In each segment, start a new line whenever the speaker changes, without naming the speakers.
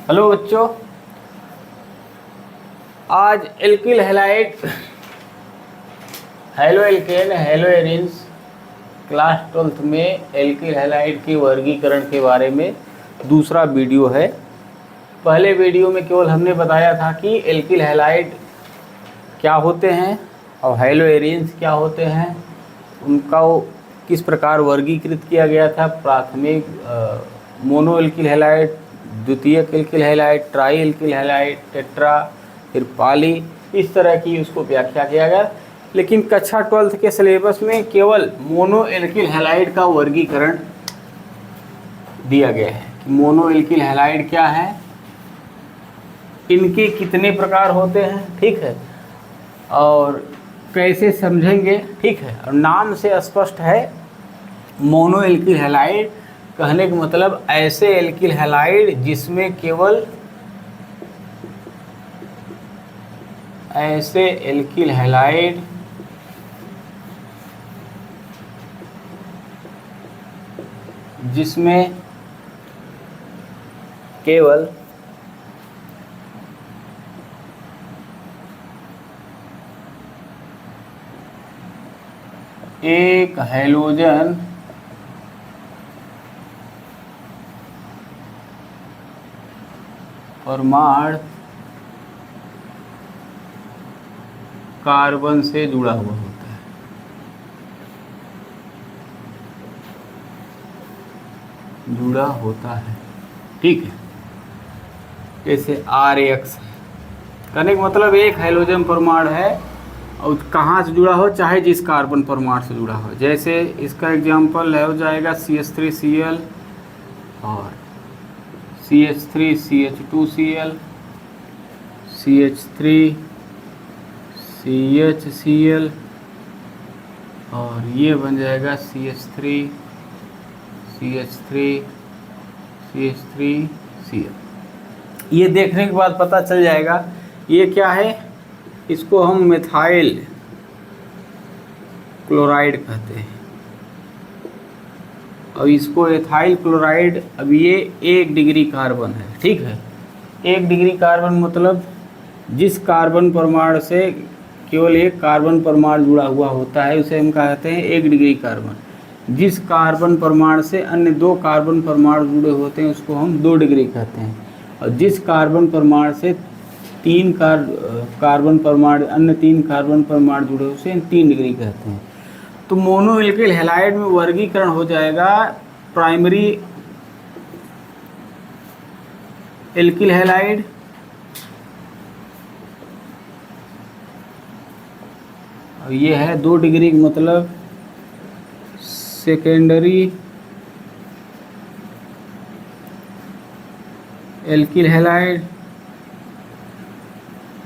Hello बच्चों, आज alkyl halide, halo alkane, hello arenes class 12th में एल्किल हैलाइड के वर्गीकरण के बारे में दूसरा वीडियो है। पहले वीडियो में केवल हमने बताया था कि एल्किल हैलाइड क्या होते हैं और हेलो एरिन्स क्या होते हैं, उनका किस प्रकार वर्गीकृत किया गया था। प्राथमिक मोनो एल्किल हैलाइड, द्वितीयक alkyl halide, try alkyl halide, tetra, फिर पॉली, इस तरह की उसको व्याख्या किया गया। लेकिन कक्षा 12th के सिलेबस में केवल मोनो एल्किल हैलाइड का वर्गीकरण दिया गया है कि मोनो एल्किल हैलाइड क्या है, इनके कितने प्रकार होते हैं, ठीक है, और कैसे समझेंगे, ठीक है। और नाम से स्पष्ट है, मोनो एल्किल हैलाइड कहने का मतलब ऐसे एल्किल हैलाइड जिसमें केवल ऐसे एल्किल हैलाइड जिसमें केवल एक हैलोजन परमाणु कार्बन से जुड़ा हुआ होता है। जुड़ा होता है, ठीक है। जैसे RX कहने का मतलब एक हैलोजन परमाणु है और कहाँ से जुड़ा हो, चाहे जिस कार्बन परमाणु से जुड़ा हो। जैसे इसका एग्जांपल हो जाएगा CH3Cl और CH3CH2Cl, CH3CHCl और ये बन जाएगा CH3CH3CH3Cl। ये देखने के बाद पता चल जाएगा ये क्या है। इसको हम मेथाइल क्लोराइड कहते हैं और इसको एथाइल क्लोराइड। अब ये 1 डिग्री कार्बन है, ठीक है। 1 डिग्री कार्बन मतलब जिस कार्बन परमाणु से केवल एक कार्बन परमाणु जुड़ा हुआ होता है उसे हम कहते हैं 1 डिग्री कार्बन। जिस कार्बन परमाणु से अन्य 2 कार्बन परमाणु जुड़े होते हैं उसको हम 2 डिग्री कहते हैं। और जिस कार्बन परमाणु से 3 कार्बन परमाणु अन्य 3 कार्बन परमाणु जुड़े उसे 3 डिग्री कहते हैं। तो मोनो एल्किल हैलाइड में वर्गीकरण हो जाएगा प्राइमरी एल्किल हैलाइड, और ये है 2 डिग्री मतलब सेकेंडरी एल्किल हैलाइड,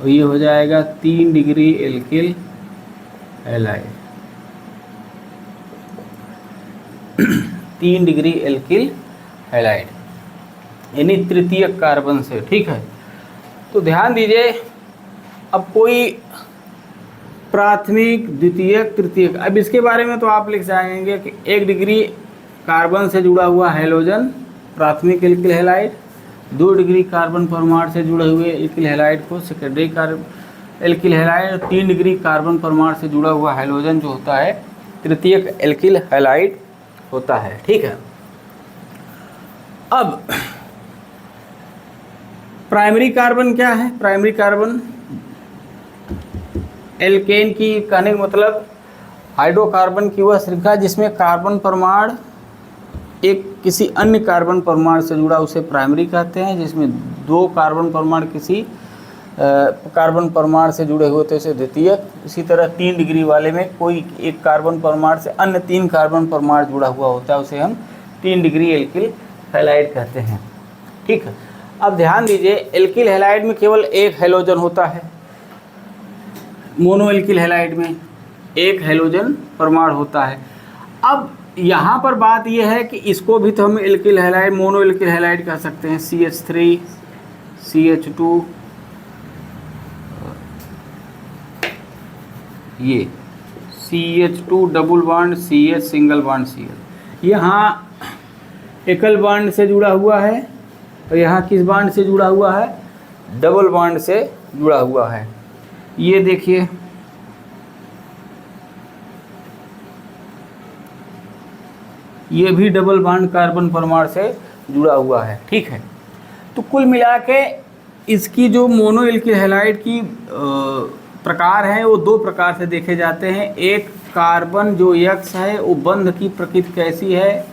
और ये हो जाएगा 3 degree alkyl halide. 3 degree alkyl halide यानी तृतीयक कार्बन से, ठीक है। तो ध्यान दीजिए, अब कोई प्राथमिक, द्वितीयक, तृतीयक, अब इसके बारे में तो आप लिख जाएंगे कि 1 डिग्री कार्बन से जुड़ा हुआ हैलोजन प्राथमिक एल्किल हैलाइड, 2 डिग्री कार्बन परमाणु से जुड़े हुए एल्किल हैलाइड को secondary alkyl halide, 3 degree carbon परमाणु से जुड़ा हुआ हैलोजन जो होता है तृतीयक एल्किल हैलाइड होता है, ठीक है। अब प्राइमरी कार्बन क्या है? प्राइमरी कार्बन एल्केन की कहने का मतलब हाइड्रोकार्बन की वह श्रृंखला जिसमें कार्बन परमाणु एक किसी अन्य कार्बन परमाणु से जुड़ा उसे प्राइमरी कहते हैं। जिसमें 2 कार्बन परमाणु किसी कार्बन परमाणु से जुड़े हुए थे उसे द्वितीयक। इसी तरह 3 डिग्री वाले में कोई एक कार्बन परमाणु से अन्य 3 कार्बन परमाणु जुड़ा हुआ होता है उसे हम 3 डिग्री एल्किल हैलाइड कहते हैं, ठीक है। अब ध्यान दीजिए, एल्किल हैलाइड में केवल एक हैलोजन होता है। मोनो एल्किल हैलाइड में एक हैलोजन परमाणु होता है। अब यहाँ पर बात यह है कि इसको भी तो हम alkyl halide, mono alkyl halide कह सकते हैं। CH3 CH2 ये CH2 double bond CH single bond Cl, यहाँ एकल बॉन्ड से जुड़ा हुआ है और यहाँ किस बॉन्ड से जुड़ा हुआ है, डबल बॉन्ड से जुड़ा हुआ है। ये देखिए ये भी डबल बॉन्ड कार्बन परमाणु से जुड़ा हुआ है, ठीक है। तो कुल मिला के इसकी जो मोनो एल्किल हैलाइड की प्रकार हैं वो दो प्रकार से देखे जाते हैं। एक कार्बन जो यक्स है वो बंध की प्रकृति कैसी है,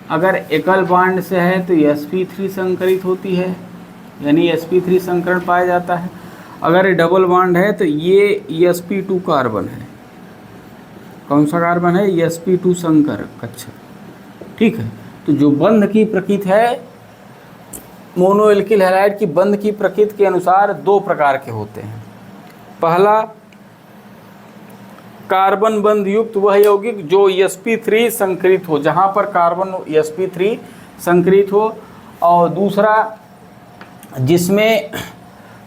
अगर एकल बॉन्ड से है तो sp3 संकरित होती है, यानी sp3 संकरण पाया जाता है। अगर डबल बॉन्ड है तो ये sp2 कार्बन है। कौन सा कार्बन है, sp2 संकर कक्षा, ठीक है। तो जो बंध की प्रकृति है, मोनो एल्किल हैलाइड की बंध की प्रकृति के अनुसार दो प्रकार के होते हैं। पहला कार्बन बंध युक्त वह यौगिक जो sp3 संकरित हो, जहाँ पर कार्बन sp3 संकरित हो, और दूसरा जिसमें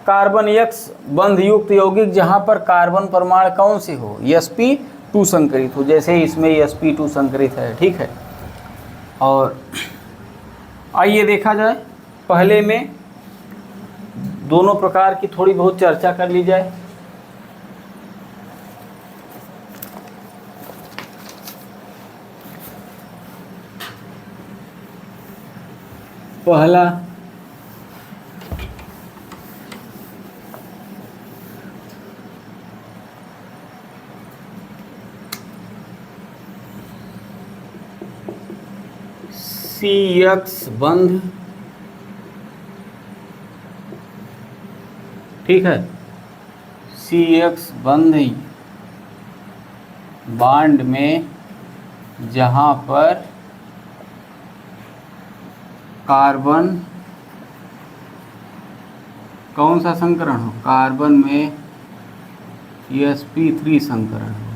कार्बन यक्स बंध युक्त यौगिक जहाँ पर कार्बन परमाणु कौन सी हो, sp2 संकरित हो, जैसे इसमें sp2 संकरित है, ठीक है। और आइए देखा जाए, पहले में दोनों प्रकार की थोड़ी बहुत चर्चा कर ली जाए। पहला CX बंध, ठीक है। CX बंध बॉन्ड में जहाँ पर कार्बन कौन सा संकरण हो, कार्बन में sp3 संकरण हो।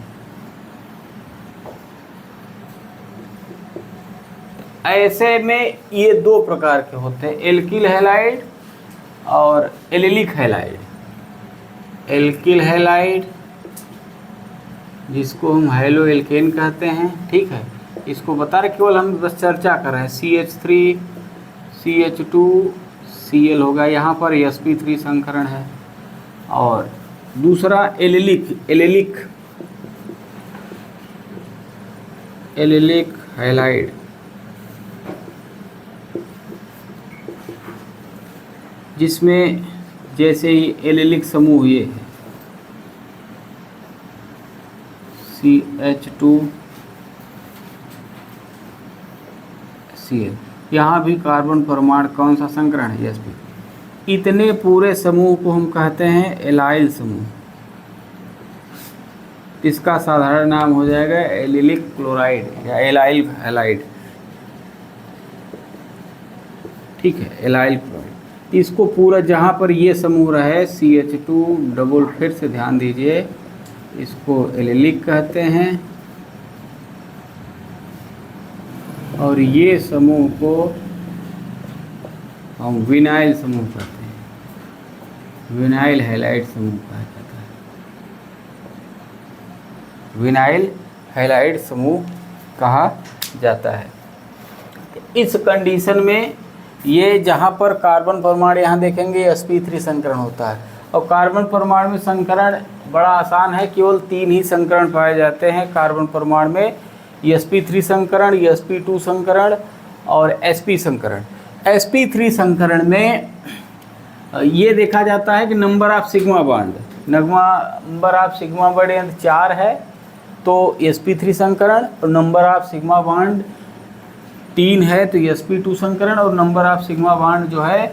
ऐसे में ये दो प्रकार के होते हैं, एल्किल हैलाइड और एलिलिक हैलाइड। एल्किल हैलाइड जिसको हम हैलो एल्केन कहते हैं, ठीक है। इसको बता रहे, केवल हम बस चर्चा कर रहे हैं। CH3 CH2 Cl होगा, यहाँ पर sp3 संकरण है। और दूसरा एलिलिक हैलाइड, जिसमें जैसे ही एलिलिक समूह ये है CH2 Cl, यहाँ भी कार्बन परमाणु कौन सा संकरण है, sp। इतने पूरे समूह को हम कहते हैं एलाइल समूह। इसका साधारण नाम हो जाएगा एलिलिक क्लोराइड या एलाइल हैलाइड, ठीक है, एलाइल क्लोराइड। इसको पूरा जहाँ पर ये समूह रहे CH2 डबल, फिर से ध्यान दीजिए, इसको एलिलिक कहते हैं। और ये समूह को हम विनाइल समूह कहते हैं, विनाइल हैलाइड समूह कहा जाता है, विनाइल हैलाइड समूह कहा जाता है। इस कंडीशन में ये जहाँ पर कार्बन परमाणु, यहाँ देखेंगे sp3 संकरण होता है। और कार्बन परमाणु में संकरण बड़ा आसान है, केवल 3 ही संकरण पाए जाते हैं कार्बन परमाणु में, sp3 संकरण, sp2 संकरण और sp संकरण। sp3 संकरण में ये देखा जाता है कि number of sigma bond, number of sigma bond 4 है तो sp3 संकरण, और नंबर ऑफ सिग्मा बॉन्ड 3 है तो sp2 संकरण, और नंबर ऑफ सिग्मा बॉन्ड जो है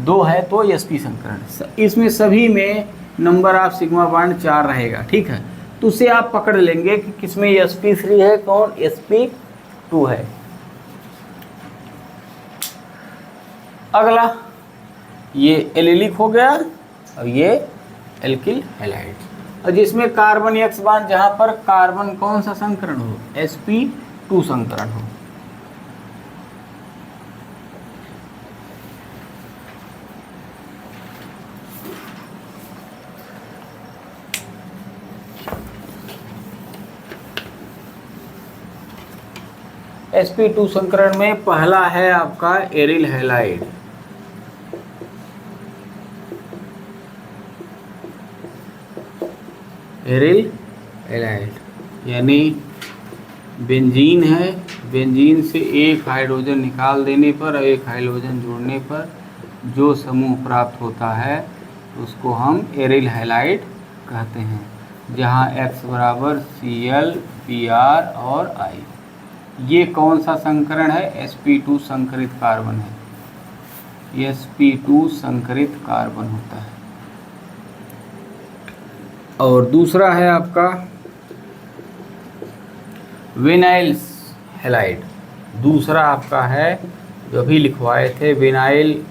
2 है तो sp संकरण। इसमें सभी में नंबर ऑफ सिग्मा बॉन्ड 4 रहेगा, ठीक है। तो उसे आप पकड़ लेंगे कि किसमें sp3 है, कौन sp2 है। अगला ये एलिलिक हो गया और ये एल्किल हैलाइड, और जिसमें कार्बन एक्स बॉन्ड, जहाँ पर कार्बन कौन सा संकरण हो, sp2 संकरण हो। sp2 संकरण में पहला है आपका एरिल हैलाइड, एरिल हैलाइड। यानी बेंजीन है, बेंजीन से एक हाइड्रोजन निकाल देने पर और एक हाइड्रोजन जोड़ने पर जो समूह प्राप्त होता है उसको हम एरिल हैलाइड कहते हैं, जहाँ X बराबर Cl, Br और I। ये कौन सा संकरण है? sp2 संकरित कार्बन है, sp2 संकरित कार्बन होता है। और दूसरा है आपका विनाइल हैलाइड। दूसरा आपका है जो अभी लिखवाए थे, विनाइल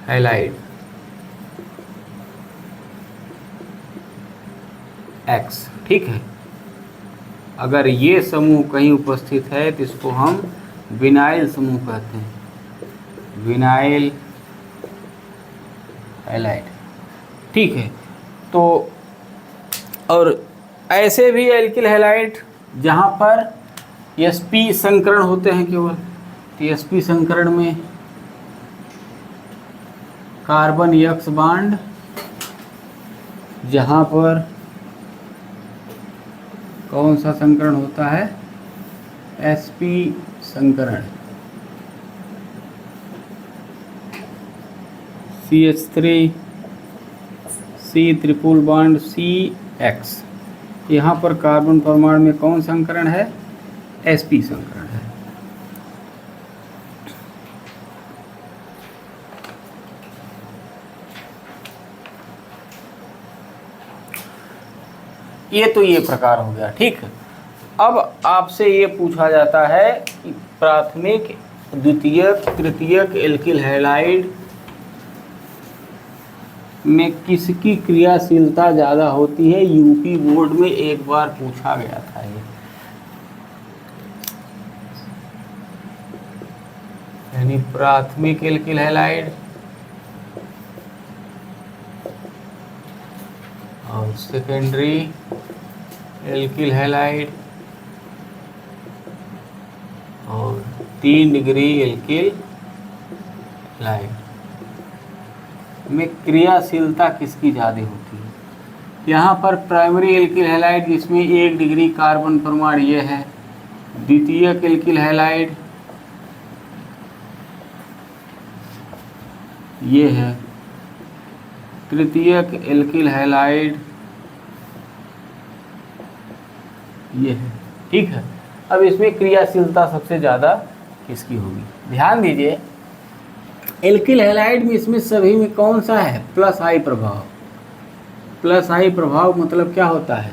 हैलाइड X। ठीक है, अगर ये समूह कहीं उपस्थित है तो इसको हम विनाइल समूह कहते हैं, विनाइल हैलाइड। ठीक है, तो और ऐसे भी एल्किल हैलाइड जहाँ पर sp संकरण होते हैं केवल, तो sp संकरण में कार्बन X बांड, जहाँ पर कौन सा संकरण होता है? sp संकरण, CH3 C triple bond CX। यहाँ पर कार्बन परमाणु में कौन संकरण है? sp संकरण है। ये प्रकार हो गया। ठीक है, अब आपसे ये पूछा जाता है कि प्राथमिक, द्वितीयक, तृतीयक एल्किल हैलाइड में किसकी क्रियाशीलता ज़्यादा होती है? यूपी बोर्ड में एक बार पूछा गया था ये। यानी प्राथमिक एल्किल हैलाइड और सेकेंडरी एल्किल हैलाइड और 3 डिग्री एल्किल हैलाइड में क्रियाशीलता किसकी ज़्यादा होती है? यहाँ पर प्राइमरी एल्किल हैलाइड जिसमें 1 डिग्री कार्बन परमाणु ये है, द्वितीयक एल्किल हैलाइड ये है, तृतीयक एल्किल हैलाइड ये है। ठीक है, अब इसमें क्रियाशीलता सबसे ज़्यादा किसकी होगी? ध्यान दीजिए, एल्किल हैलाइड में इसमें सभी में कौन सा है? प्लस आई प्रभाव। प्लस आई प्रभाव मतलब क्या होता है?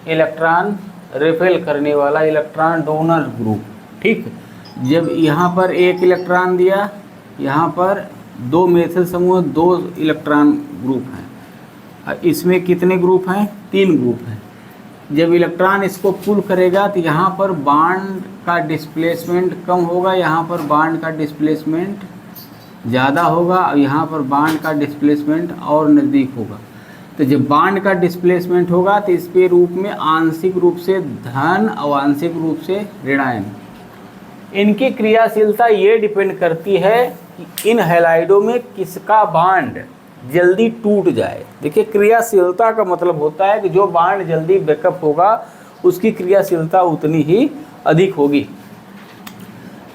इलेक्ट्रॉन रिपेल करने वाला, इलेक्ट्रॉन डोनर ग्रुप। ठीक, जब यहाँ पर एक इलेक्ट्रॉन दिया, यहाँ पर 2 मेथिल समूह 2 इलेक्ट्रॉन ग्रुप हैं, इसमें कितने ग्रुप हैं? 3 ग्रुप हैं। जब इलेक्ट्रॉन इसको पुल करेगा तो यहाँ पर बॉन्ड का डिस्प्लेसमेंट कम होगा, यहाँ पर बॉन्ड का डिस्प्लेसमेंट ज़्यादा होगा और यहाँ पर बॉन्ड का डिस्प्लेसमेंट और नज़दीक होगा। तो जब बॉन्ड का डिस्प्लेसमेंट होगा तो इसके रूप में आंशिक रूप से धन और आंशिक रूप से ऋणायन। इनकी क्रियाशीलता ये डिपेंड करती है कि इन हैलाइडों में किसका बॉन्ड जल्दी टूट जाए। देखिए, क्रियाशीलता का मतलब होता है कि जो बॉन्ड जल्दी ब्रेकअप होगा उसकी क्रियाशीलता उतनी ही अधिक होगी।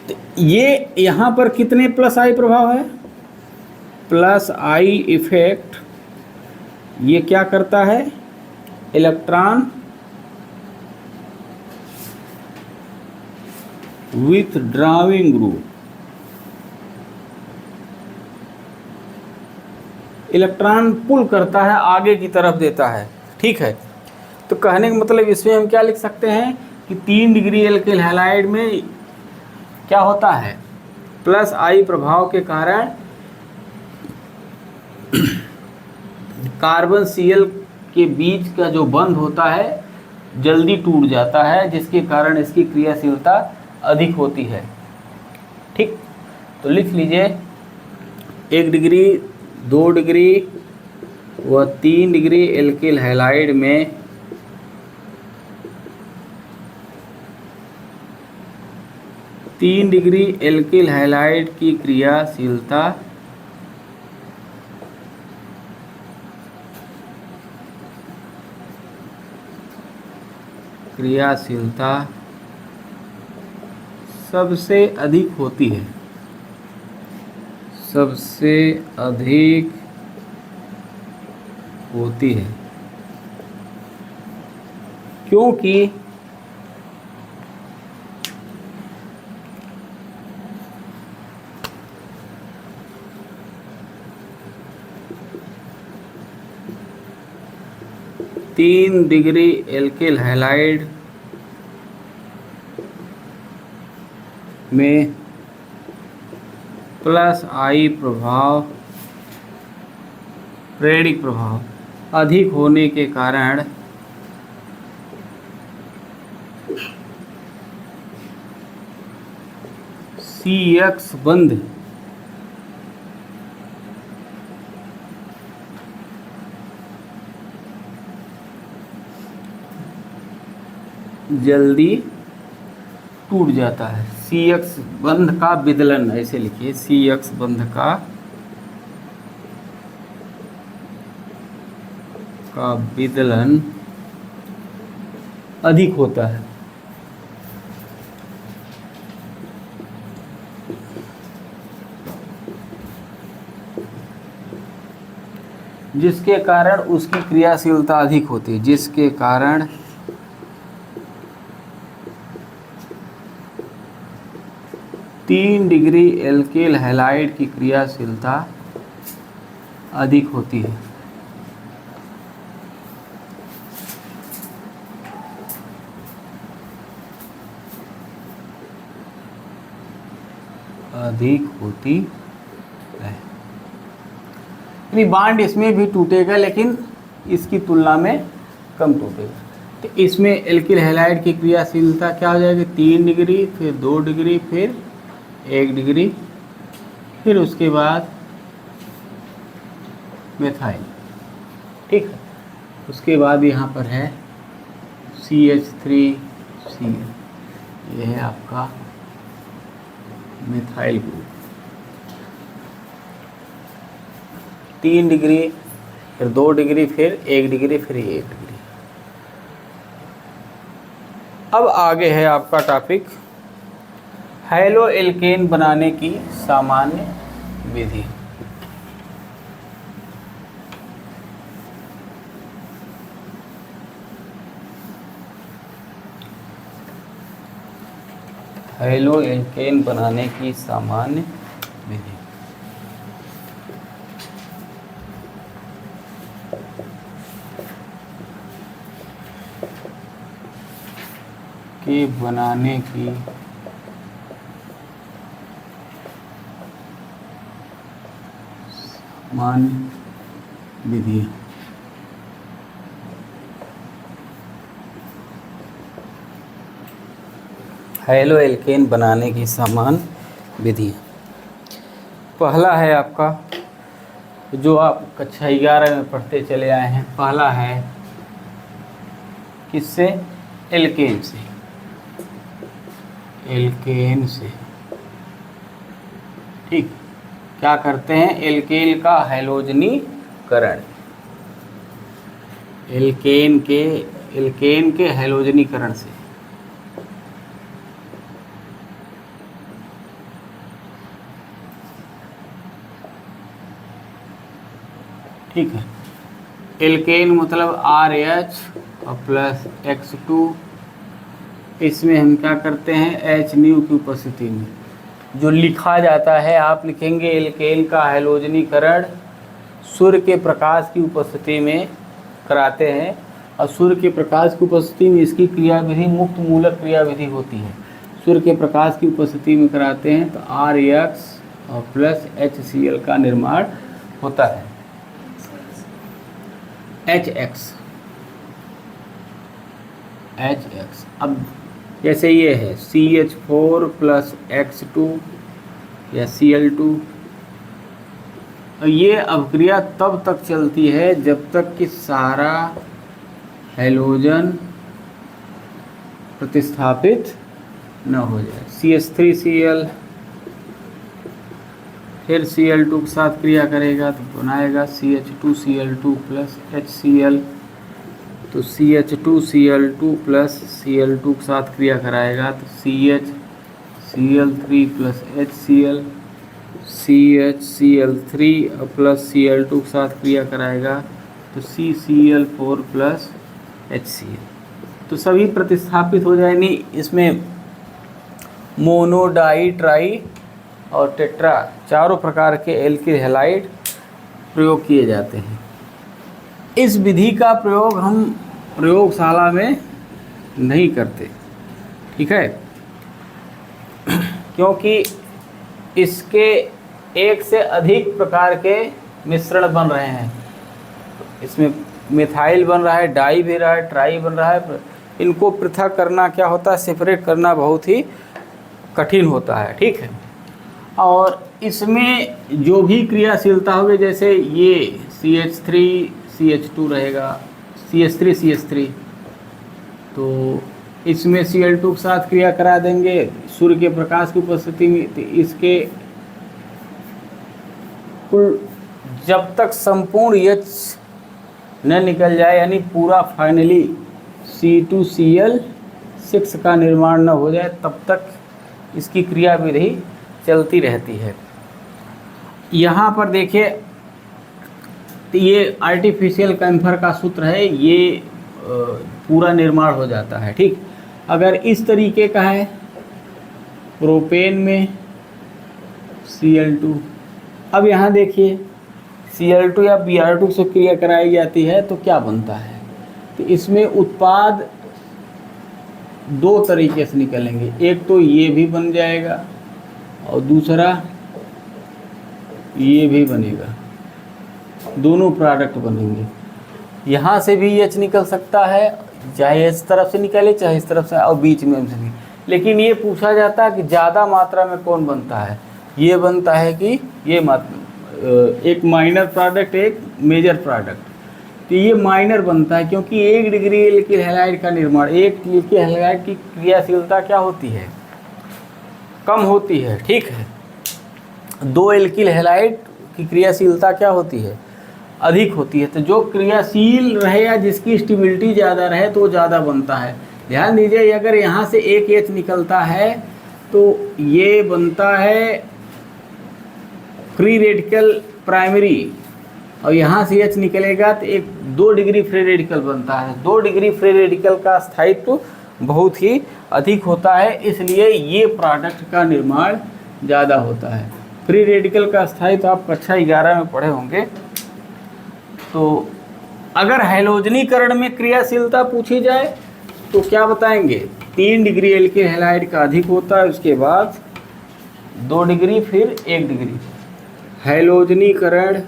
तो ये यहाँ पर कितने प्लस आई प्रभाव है? प्लस आई इफेक्ट ये क्या करता है? इलेक्ट्रॉन विथड्रॉइंग ग्रुप, इलेक्ट्रॉन पुल करता है, आगे की तरफ देता है। ठीक है, तो कहने का मतलब इसमें हम क्या लिख सकते हैं कि 3 डिग्री एल्किल हैलाइड में क्या होता है? प्लस आई प्रभाव के कारण कार्बन Cl के बीच का जो बंध होता है जल्दी टूट जाता है, जिसके कारण इसकी क्रियाशीलता अधिक होती है। ठीक, तो लिख लीजिए 1 डिग्री, 2 डिग्री व 3 डिग्री एल्किल हैलाइड में तीन डिग्री एल्किल हैलाइड की क्रियाशीलता क्रियाशीलता सबसे अधिक होती है, सबसे अधिक होती है, क्योंकि तीन डिग्री एल्किल हैलाइड में प्लस आई प्रभाव, प्रेरिक प्रभाव अधिक होने के कारण CX बंध जल्दी टूट जाता है। CX बंध का विदलन, ऐसे लिखिए, CX बंध का विदलन अधिक होता है। जिसके कारण उसकी क्रियाशीलता अधिक होती है, जिसके कारण तीन डिग्री एल्किल हैलाइड की क्रियाशीलता अधिक होती है। अधिक होती है, यानी बांड इसमें भी टूटेगा लेकिन इसकी तुलना में कम टूटेगा। तो इसमें एल्किल हैलाइड की क्रियाशीलता क्या हो जाएगी, 3 डिग्री, फिर 2 डिग्री, फिर 1 डिग्री, फिर उसके बाद मिथाइल। ठीक है, उसके बाद यहाँ पर है CH3Cl, यह है आपका मिथाइल ग्रुप। 3 डिग्री, फिर 2 डिग्री, फिर 1 डिग्री, फिर 1 डिग्री। अब आगे है आपका टॉपिक हैलो एल्केन बनाने की सामान्य विधि। हैलो एल्केन बनाने की सामान्य विधि। के बनाने की सामान्य विधि। हैलो एल्केन बनाने की सामान्य विधि। पहला है आपका, जो आप कक्षा 11 में पढ़ते चले आए हैं, पहला है किससे, एल्केन से, एल्केन से। ठीक, क्या करते हैं, एल्केन का हैलोजनीकरण, एल्केन के हैलोजनीकरण से। ठीक है, एल्केन मतलब RH और प्लस X2, इसमें हम क्या करते हैं, H न्यू की उपस्थिति में जो लिखा जाता है, आप लिखेंगे एल्केन का हैलोजनीकरण सूर्य के प्रकाश की उपस्थिति में कराते हैं, और सूर्य के प्रकाश की उपस्थिति में इसकी क्रियाविधि मुक्त मूलक क्रियाविधि होती है। सूर्य के प्रकाश की उपस्थिति में कराते हैं तो RX और प्लस HCl का निर्माण होता है, HX। अब जैसे ये है CH4 प्लस X2 या Cl2, ये अभिक्रिया तब तक चलती है जब तक कि सारा हैलोजन प्रतिस्थापित न हो जाए। CH3Cl फिर Cl2 के साथ क्रिया करेगा तो बनाएगा CH2Cl2 प्लस HCl, तो CH2Cl2 प्लस Cl2 के साथ क्रिया कराएगा तो CH plus CH plus Cl2 के साथ क्रिया कराएगा तो CCl4 प्लस HCl। तो सभी प्रतिस्थापित हो जाएंगे। इसमें मोनो, डाई, ट्राई और टेट्रा चारों प्रकार के एल्किल हैलाइड प्रयोग किए जाते हैं। इस विधि का प्रयोग हम प्रयोगशाला में नहीं करते, ठीक है, क्योंकि इसके एक से अधिक प्रकार के मिश्रण बन रहे हैं। इसमें मिथाइल बन रहा है, डाई भी रहा है, ट्राई बन रहा है। इनको पृथक करना क्या होता है, सेपरेट करना बहुत ही कठिन होता है, ठीक है। और इसमें जो भी क्रियाशीलता होगी, जैसे ये CH3CH2 रहेगा, CH3CH3, तो इसमें Cl2 के साथ क्रिया करा देंगे सूर्य के प्रकाश की उपस्थिति में। तो इसके कुल जब तक संपूर्ण H न निकल जाए, यानी पूरा फाइनली C2Cl6 का निर्माण न हो जाए, तब तक इसकी क्रिया विधि चलती रहती है। यहाँ पर देखिए, ये आर्टिफिशियल कैम्फर का सूत्र है, ये पूरा निर्माण हो जाता है, ठीक। अगर इस तरीके का है, प्रोपेन में Cl2, अब यहाँ देखिए Cl2 या Br2 से क्रिया कराई जाती है तो क्या बनता है। तो इसमें उत्पाद दो तरीके से निकलेंगे, एक तो ये भी बन जाएगा और दूसरा ये भी बनेगा, दोनों प्रोडक्ट बनेंगे। यहाँ से भी H निकल सकता है, चाहे इस तरफ से निकले चाहे इस तरफ से, और बीच में से नहीं। लेकिन ये पूछा जाता है कि ज़्यादा मात्रा में कौन बनता है। ये बनता है कि ये एक माइनर प्रोडक्ट, एक मेजर प्रोडक्ट। तो ये माइनर बनता है क्योंकि 1 डिग्री एल्किल हैलाइड का निर्माण, एक एल्किल हैलाइड की क्रियाशीलता क्या होती है, कम होती है, ठीक है। 2 एल्किल हैलाइड की क्रियाशीलता क्या होती है, अधिक होती है। तो जो क्रियाशील रहे या जिसकी स्टेबिलिटी ज़्यादा रहे तो वो ज़्यादा बनता है। ध्यान दीजिए, अगर यहाँ से एक H निकलता है तो ये बनता है फ्री रेडिकल प्राइमरी, और यहाँ से H निकलेगा तो एक 2 डिग्री फ्री रेडिकल बनता है। 2 डिग्री फ्री रेडिकल का स्थायित्व बहुत ही अधिक होता है, इसलिए ये प्रोडक्ट का निर्माण ज़्यादा होता है। फ्री रेडिकल का स्थायित्व आप कक्षा 11 में पढ़े होंगे। तो अगर हैलोजनीकरण में क्रियाशीलता पूछी जाए तो क्या बताएंगे, 3 डिग्री एल्किल हैलाइड का अधिक होता है, उसके बाद 2 डिग्री, फिर 1 डिग्री। हैलोजनीकरण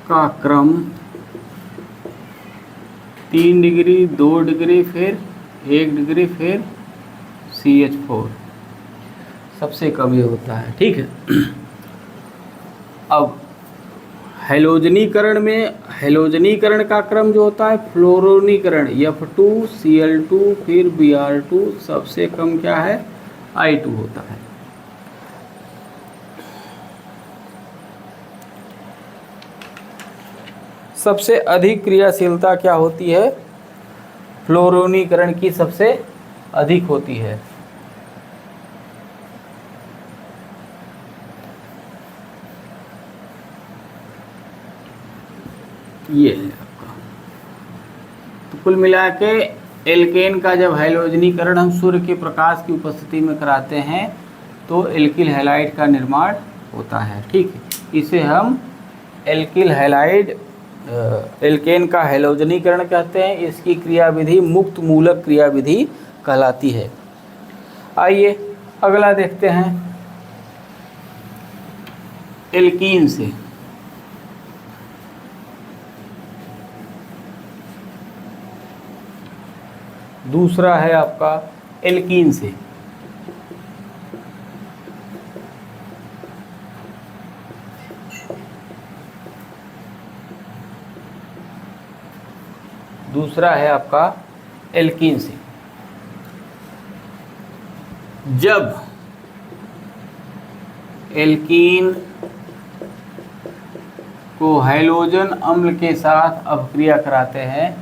का क्रम 3 डिग्री, 2 डिग्री, फिर 1 डिग्री, फिर CH4 सबसे कम ये होता है, ठीक है। अब हैलोजनीकरण में, हैलोजनीकरण का क्रम जो होता है फ्लोरोनीकरण, F2Cl2 फिर Br2, सबसे कम क्या है, I2 होता है। सबसे अधिक क्रियाशीलता क्या होती है, फ्लोरोनीकरण की सबसे अधिक होती है। ये है आपका। तो कुल मिला के एल्केन का जब हैलोजनीकरण हम सूर्य के प्रकाश की उपस्थिति में कराते हैं तो एल्किल हैलाइड का निर्माण होता है, ठीक है। इसे हम एल्किल हैलाइड, एल्केन का हैलोजनीकरण कहते हैं। इसकी क्रियाविधि मुक्त मूलक क्रियाविधि कहलाती है। आइए अगला देखते हैं एल्कीन से। दूसरा है आपका एल्कीन से। दूसरा है आपका एल्कीन से। जब एल्कीन को हैलोजन अम्ल के साथ अपक्रिया कराते हैं,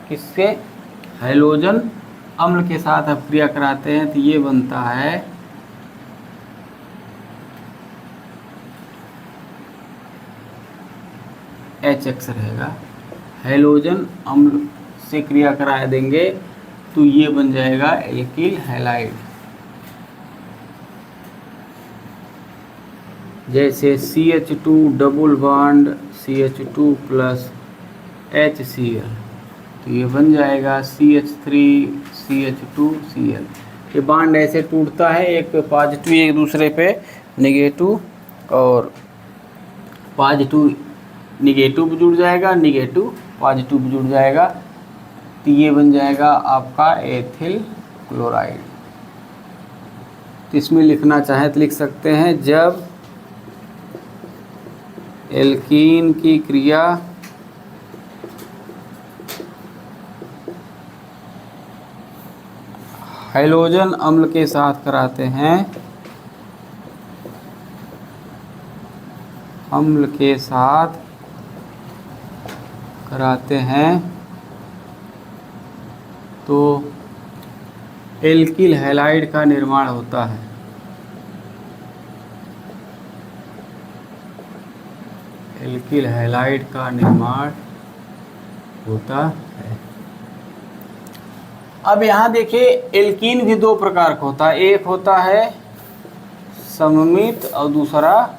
किससे? हैलोजन अम्ल के साथ अपक्रिया कराते हैं, तो ये बनता है HX रहेगा। हैलोजन अम्ल से क्रिया करा देंगे तो ये बन जाएगा एल्किल हैलाइड। जैसे CH2 double bond CH2 plus HCl, तो ये बन जाएगा CH3 CH2Cl। ये बॉन्ड ऐसे टूटता है, एक पे पॉजिटिव एक दूसरे पे नेगेटिव, और पॉजिटिव निगेटिव भी जुड़ जाएगा, निगेटिव पॉजिटिव भी जुड़ जाएगा, तो ये बन जाएगा आपका एथिल क्लोराइड। तो इसमें लिखना चाहे तो लिख सकते हैं, जब एल्कीन की क्रिया हैलोजन अम्ल के साथ कराते हैं, अम्ल के साथ कराते हैं, तो एल्किल हैलाइड का निर्माण होता है। एल्किल हैलाइड का निर्माण होता है। अब यहाँ देखिए, एल्कीन भी दो प्रकार का होता है, एक होता है सममित और दूसरा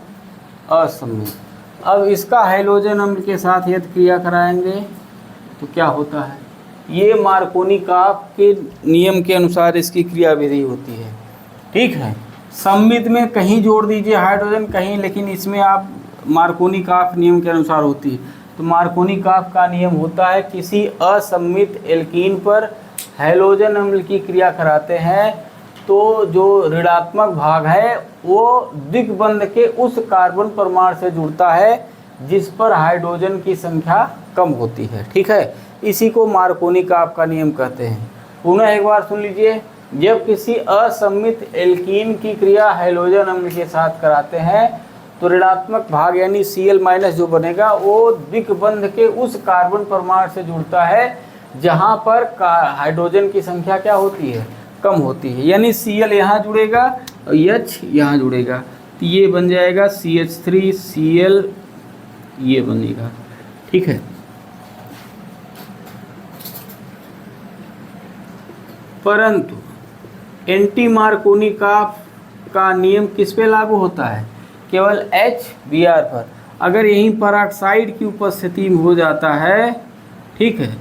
असममित। अब इसका हैलोजन अम्ल के साथ यदि क्रिया कराएंगे तो क्या होता है? ये मार्कोनिकॉफ के नियम के अनुसार इसकी क्रिया विधि होती है, ठीक है। सममित में कहीं जोड़ दीजिए हाइड्रोजन कहीं, लेकिन इसमें आप मार्कोनिकॉफ नियम के अनुसार होती है। तो मार्कोनिकॉफ का नियम होता है, किसी असममित एल्कीन पर हैलोजन अम्ल की क्रिया कराते हैं तो जो ऋणात्मक भाग है वो द्विबंध के उस कार्बन परमाणु से जुड़ता है जिस पर हाइड्रोजन की संख्या कम होती है, ठीक है। इसी को मार्कोनिकॉफ का नियम कहते हैं। पुनः एक बार सुन लीजिए, जब किसी असममित एल्कीन की क्रिया हैलोजन अम्ल के साथ कराते हैं तो ऋणात्मक भाग यानी Cl- जो बनेगा वो द्विबंध के उस कार्बन परमाणु से जुड़ता है जहां पर हाइड्रोजन की संख्या क्या होती है? कम होती है। यानी Cl यहाँ जुड़ेगा और H यहाँ जुड़ेगा, तो ये बन जाएगा CH3Cl, ये बनेगा, ठीक है। परंतु एंटी मार्कोनिकॉफ का नियम किस पे लागू होता है? केवल HBr पर। अगर यहीं परऑक्साइड की उपस्थिति में हो जाता है, ठीक है,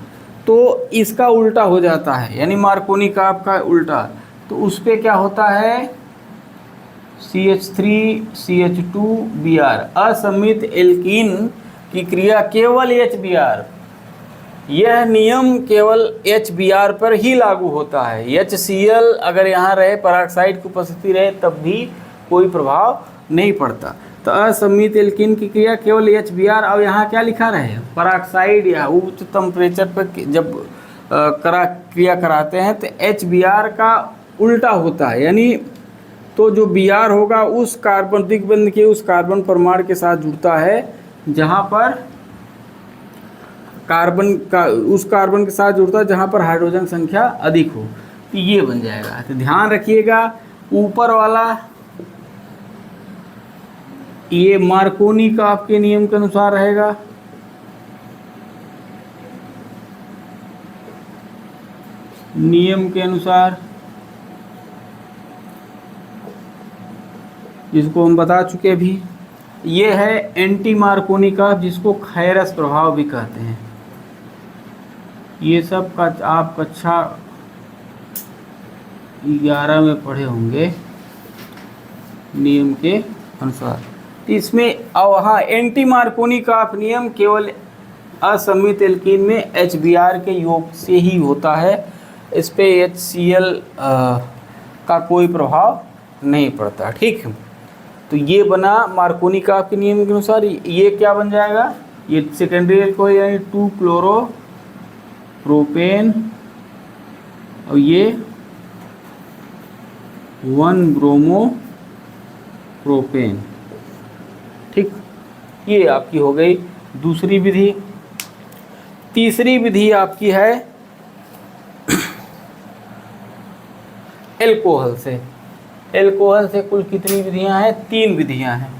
तो इसका उल्टा हो जाता है, यानी मार्कोनिकॉफ का उल्टा। तो उस पे क्या होता है? CH3CH2Br। असममित एल्कीन की क्रिया केवल HBr, यह नियम केवल HBr पर ही लागू होता है। HCl अगर यहाँ रहे, परऑक्साइड की उपस्थिति रहे, तब भी कोई प्रभाव नहीं पड़ता। तो असममित एल्कीन की क्रिया केवल HBr। अब यहाँ क्या लिखा रहे? परऑक्साइड या उच्च टेम्परेचर पर जब क्रिया कराते हैं तो HBr का उल्टा होता है, यानी तो जो Br होगा उस कार्बन द्विबंध के उस कार्बन परमाणु के साथ जुड़ता है जहाँ पर कार्बन का उस कार्बन के साथ जुड़ता है जहाँ पर हाइड्रोजन संख्या अधिक हो, तो ये बन जाएगा। तो ध्यान रखिएगा, ऊपर वाला ये मार्कोनिकॉफ के नियम के अनुसार रहेगा, नियम के अनुसार, जिसको हम बता चुके भी। ये है एंटी मार्कोनिकॉफ, जिसको खैरस प्रभाव भी कहते हैं। ये सब का आप कक्षा 11 में पढ़े होंगे नियम के अनुसार। इसमें हाँ, एंटी मार्कोनिकॉफ नियम केवल असममित एल्कीन में HBr के योग से ही होता है, इस पे HCl का कोई प्रभाव नहीं पड़ता, ठीक है। तो ये बना मार्कोनिकॉफ के नियम के अनुसार। ये क्या बन जाएगा? ये सेकेंडरी एल्कोहल यानी 2-क्लोरोप्रोपेन, और ये 1-ब्रोमो प्रोपेन। ठीक, ये आपकी हो गई दूसरी विधि। तीसरी विधि आपकी है एल्कोहल से। एल्कोहल से कुल कितनी विधियां हैं? 3 विधियां हैं।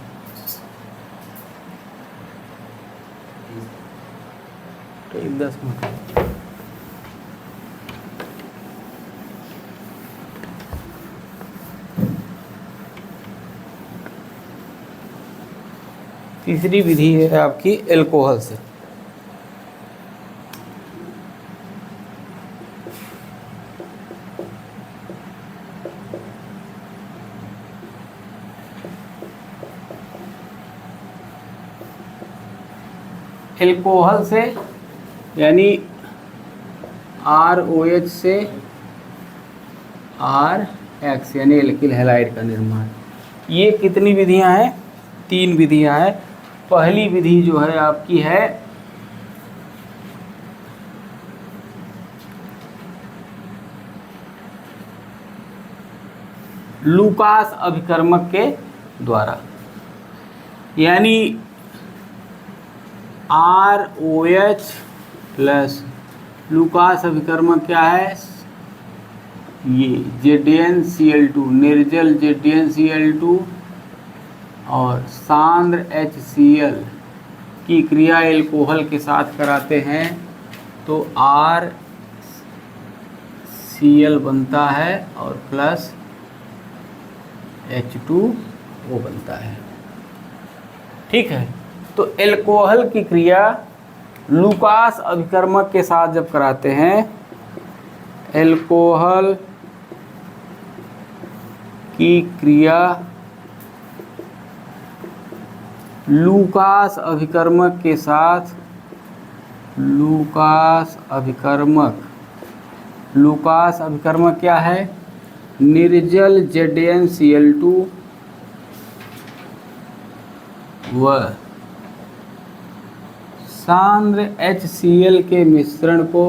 तो 10 मिनट। तीसरी विधि है आपकी एल्कोहल से। एल्कोहल से यानी ROH से RH यानी एल्किल हैलाइड का निर्माण। ये कितनी विधियां हैं? 3 विधियां हैं। पहली विधि जो है आपकी है लूकास अभिकर्मक के द्वारा, यानी ROH प्लस लूकास अभिकर्मक क्या है? ये ZnCl2, निर्जल ZnCl2 और सांद्र HCl की क्रिया एल्कोहल के साथ कराते हैं तो RCl बनता है और प्लस H2O बनता है। ठीक है, तो एल्कोहल की क्रिया लूकास अभिकर्मक के साथ जब कराते हैं, एल्कोहल की क्रिया लूकास अभिकर्मक के साथ, लूकास अभिकर्मक क्या है? निर्जल ZnCl2 व सांद्र HCl के मिश्रण को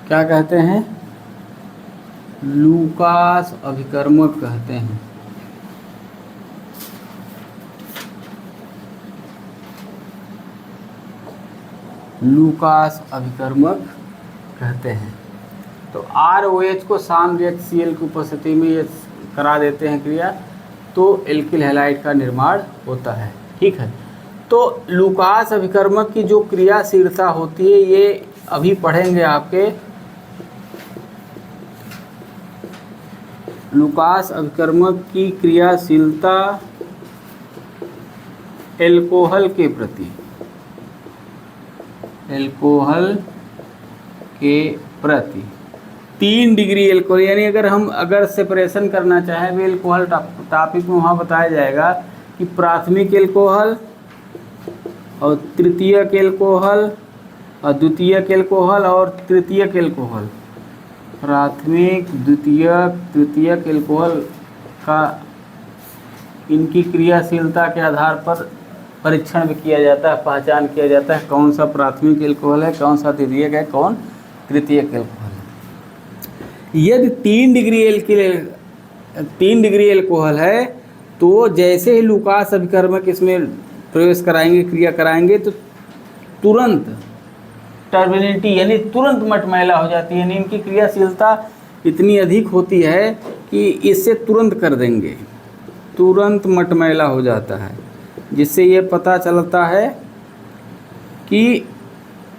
क्या कहते हैं? लूकास अभिकर्मक कहते हैं। लूकास अभिकर्मक कहते हैं। तो ROH को सांद्र HCl की उपस्थिति में ये करा देते हैं क्रिया, तो एल्किल हैलाइड का निर्माण होता है। ठीक है, तो लूकास अभिकर्मक की जो क्रियाशीलता होती है ये अभी पढ़ेंगे आपके। लूकास अभिकर्मक की क्रियाशीलता एल्कोहल के प्रति, एल्कोहल के प्रति 3 डिग्री एल्कोहल, यानी अगर सेपरेशन करना चाहें भी एल्कोहल टॉपिक में, वहाँ बताया जाएगा कि प्राथमिक एल्कोहल और तृतीयक एल्कोहल और द्वितीयक एल्कोहल और तृतीयक एल्कोहल। प्राथमिक, द्वितीयक, तृतीयक एल्कोहल का इनकी क्रियाशीलता के आधार पर परीक्षण भी किया जाता है, पहचान किया जाता है कौन सा प्राथमिक एल्कोहल है, कौन सा द्वितीयक है, कौन तृतीयक एल्कोहल है। यदि 3 डिग्री एल्कोहल है तो जैसे ही लूकास अभिकर्मक इसमें प्रवेश कराएंगे, क्रिया कराएंगे, तो तुरंत टर्बिनिटी यानी तुरंत मटमैला हो जाती है। यानी इनकी क्रियाशीलता इतनी अधिक होती है कि इससे तुरंत कर देंगे, तुरंत मटमैला हो जाता है, जिससे ये पता चलता है कि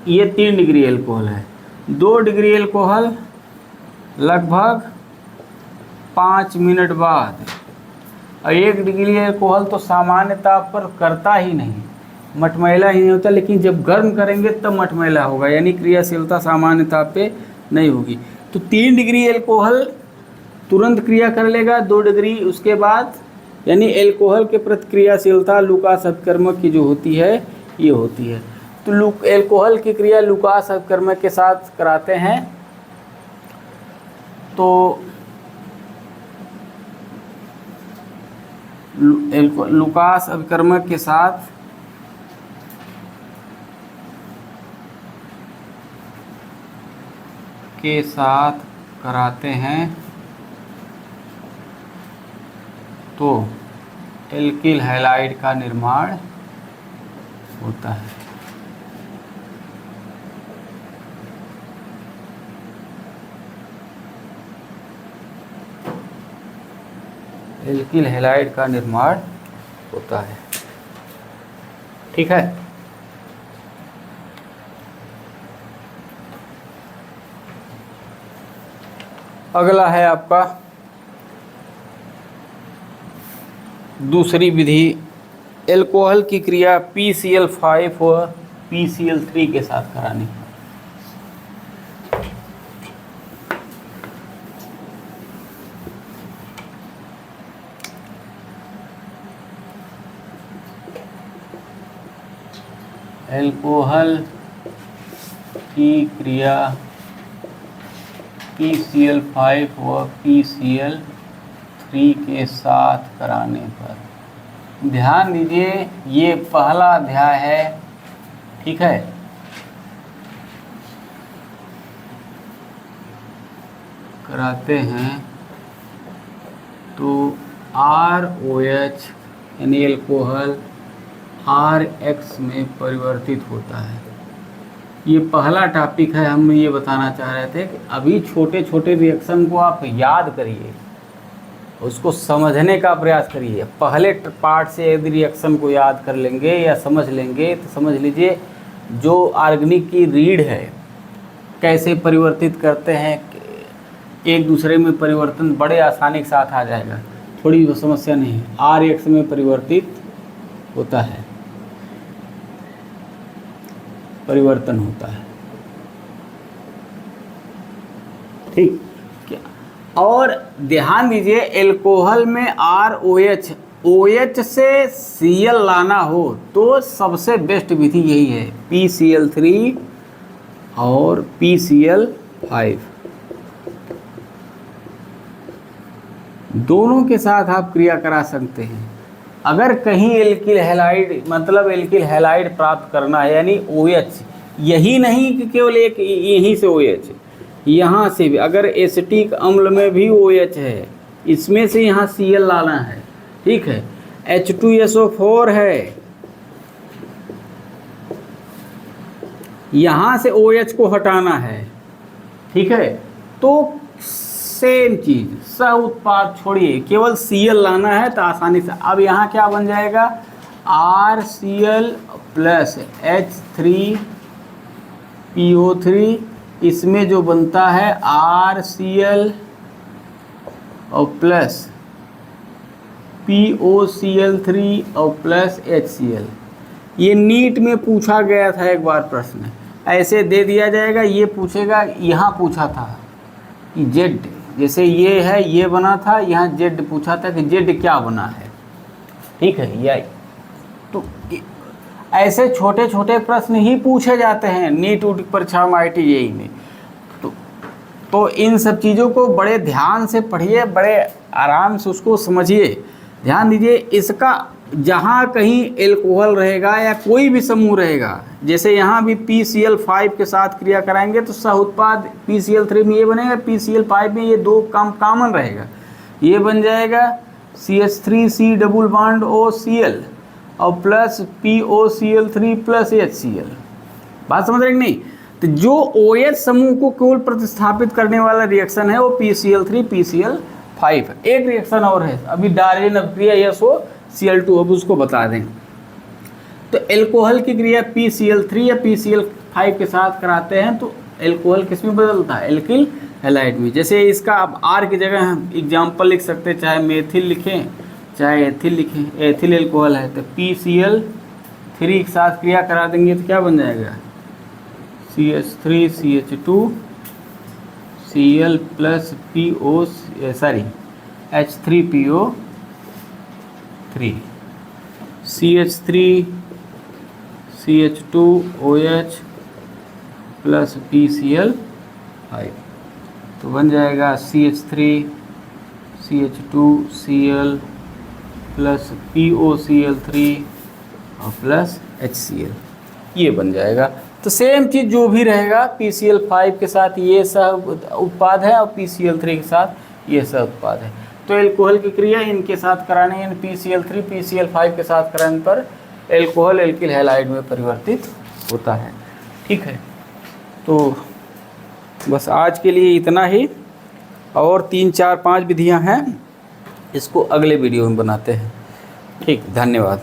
ये 3 डिग्री एल्कोहल है। 2 डिग्री एल्कोहल लगभग 5 मिनट बाद, और 1 डिग्री एल्कोहल तो सामान्य ताप पर करता ही नहीं, मटमैला ही नहीं होता, लेकिन जब गर्म करेंगे तब मटमैला होगा, यानी क्रियाशीलता सामान्य ताप पे नहीं होगी। तो 3 डिग्री एल्कोहल तुरंत क्रिया कर लेगा, 2 डिग्री उसके बाद, यानी एल्कोहल के प्रति क्रियाशीलता लूकास अभिकर्मक की जो होती है ये होती है। तो एल्कोहल की क्रिया लूकास अभिकर्मक के साथ कराते हैं तो लूकास अभिकर्मक के साथ कराते हैं तो एल्किल हैलाइड का निर्माण होता है। एल्किल हैलाइड का निर्माण होता है। ठीक है। अगला है आपका दूसरी विधि, एल्कोहल की क्रिया PCl5 और PCl3 के साथ करानी। एल्कोहल की क्रिया PCl5 व PCl3 के साथ कराने पर, ध्यान दीजिए ये पहला अध्याय है। ठीक है। कराते हैं तो ROH यानी एल्कोहल RH में परिवर्तित होता है। ये पहला टॉपिक है। हम ये बताना चाह रहे थे कि अभी छोटे छोटे रिएक्शन को आप याद करिए, उसको समझने का प्रयास करिए। पहले पार्ट से यदि रिएक्शन को याद कर लेंगे या समझ लेंगे तो समझ लीजिए जो ऑर्गेनिक की रीढ़ है कैसे परिवर्तित करते हैं, एक दूसरे में परिवर्तन बड़े आसानी के साथ आ जाएगा, थोड़ी समस्या नहीं है। RH में परिवर्तित होता है, परिवर्तन होता है। ठीक क्या? और ध्यान दीजिए एल्कोहल में ROH OH से Cl लाना हो तो सबसे बेस्ट विधि यही है, PCl3 और PCl5 दोनों के साथ आप क्रिया करा सकते हैं। अगर कहीं एल्किल हैलाइड मतलब एल्किल हैलाइड प्राप्त करना है यानी OH, यही नहीं कि केवल एक यहीं से OH, यहाँ से भी अगर एसिटिक अम्ल में भी OH है, इसमें से यहाँ Cl लाना है। ठीक है। H2SO4 है, यहाँ से OH को हटाना है। ठीक है। तो सेम चीज, सह उत्पाद छोड़िए, केवल Cl लाना है तो आसानी से। अब यहाँ क्या बन जाएगा, RCl प्लस H3PO3, इसमें जो बनता है RCl और प्लस POCl3 और प्लस HCl। ये नीट में पूछा गया था एक बार प्रश्न, ऐसे दे दिया जाएगा। ये पूछेगा, यहाँ पूछा था कि Z, जैसे ये है ये बना था, यहाँ Z पूछा था कि Z क्या बना है। ठीक है। यही तो ऐसे छोटे छोटे प्रश्न ही पूछे जाते हैं नीट परीक्षा में, IIT में। तो इन सब चीज़ों को बड़े ध्यान से पढ़िए, बड़े आराम से उसको समझिए। ध्यान दीजिए, इसका जहाँ कहीं एल्कोहल रहेगा या कोई भी समूह रहेगा, जैसे यहाँ भी PCl5 के साथ क्रिया कराएंगे तो सह उत्पाद PCl3 में ये बनेगा, PCl5 में ये दो कॉमन रहेगा, ये बन जाएगा CH3C डबल बॉन्ड OCl और प्लस POCl3 प्लस HCl। बात समझ रहे कि नहीं? तो जो OH समूह को केवल प्रतिस्थापित करने वाला रिएक्शन है वो PCl3 PCl5। एक रिएक्शन और है अभी, डार्विन अभिक्रिया SOCl2, अब उसको बता दें। तो एल्कोहल की क्रिया PCl3 या PCl5 के साथ कराते हैं तो एल्कोहल किस में बदलता है, एल्किल हैलाइड में। जैसे इसका अब R की जगह हम एग्जाम्पल लिख सकते हैं, चाहे मेथिल लिखें चाहे एथिल लिखें। एथिल एल्कोहल है तो PCl3 के साथ क्रिया करा देंगे तो क्या बन जाएगा, CH3CH2 Cl plus H3PO3 CH3CH2OH plus PCl5, तो बन जाएगा CH3CH2Cl प्लस POCl3 और प्लस HCl, ये बन जाएगा। तो सेम चीज़ जो भी रहेगा PCl5 के साथ ये सह उत्पाद है और PCl3 के साथ ये सह उत्पाद है। तो एल्कोहल की क्रिया इनके साथ कराने यानी PCl3 PCl5 के साथ कराने पर एल्कोहल एल्किल हैलाइड में परिवर्तित होता है। ठीक है, तो बस आज के लिए इतना ही, और 3 4 5 विधियां हैं, इसको अगले वीडियो में बनाते हैं। ठीक, धन्यवाद।